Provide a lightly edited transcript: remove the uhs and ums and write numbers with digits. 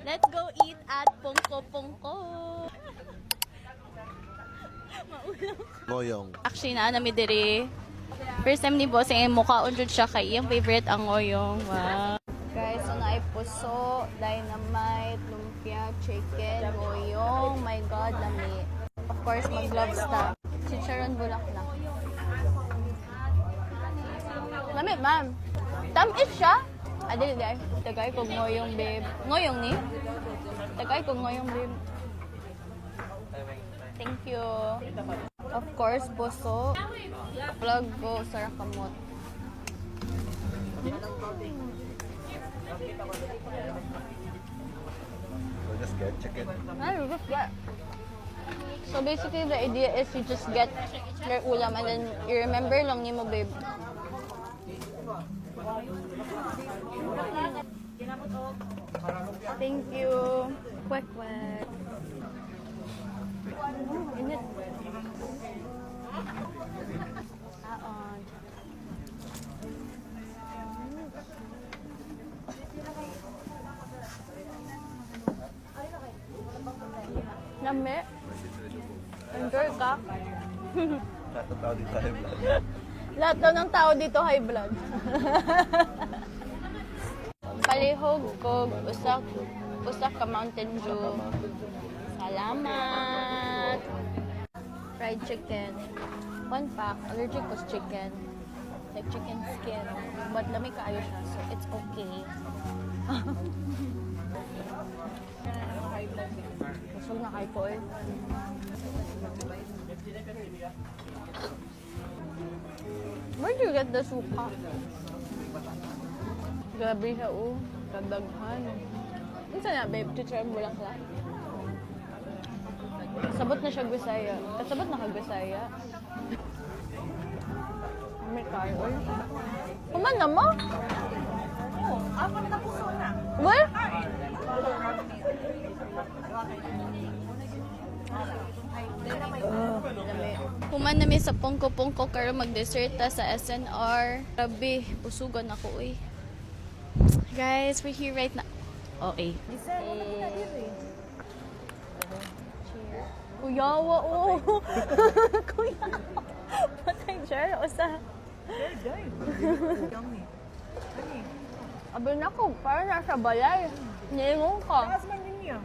Let's go eat at Pongko Pongko. Maulang. Ngoyong. Actually, nami diri. First time ni boss ay mukha unjud siya kay iyang favorite ang ngoyong. Wow. Guys, so na ay puso, dynamite, lumpia, chicken, ngoyong. My God, lami. Of course, mag-gloves ta. Chicharon bulaklak. Lami, ma'am. Tamis siya. Adil, dahil. Tagay ko ngoyong, babe. Ngoyong ni? Tagay ko ngoyong, babe. Thank you. Of course, puso. Plug go sa rakamot. So just get chicken. You just get. So basically, the idea is you just get your ulam and then you remember lang ni mo, babe. Thank you. Quick, quick. Init. Aon. Lami. Enjoy ka. Lahat ng tao dito high blood. Lahat daw ng tao dito high blood. Palihog ko, usak ka Mountain Dew. Salamat! Fried chicken. Fun fact, allergic ko sa chicken. Like chicken skin. But lamig kaayo siya, so it's okay. Busog na kayo po eh. Where do you get the suka? Grabe siya oh. Kadaghan. Ano na babe? Chicharon bulaklak. Sabot na siya Bisaya. Kasabot na kag-Bisaya. May kayo. Kuman na mo? Oo, ako na puso na. Well? Kuman na may sa pongko-pongko karo mag-dessert ta sa SNR. Grabe, usugan ako eh. Guys, we're here right now. Oh, eh. Kuyawa, oh. Kuyawa. Patay dyan, usa. Yummy. Abel na ko, parang nasa balay. Nilingon ka. Taas man din niya.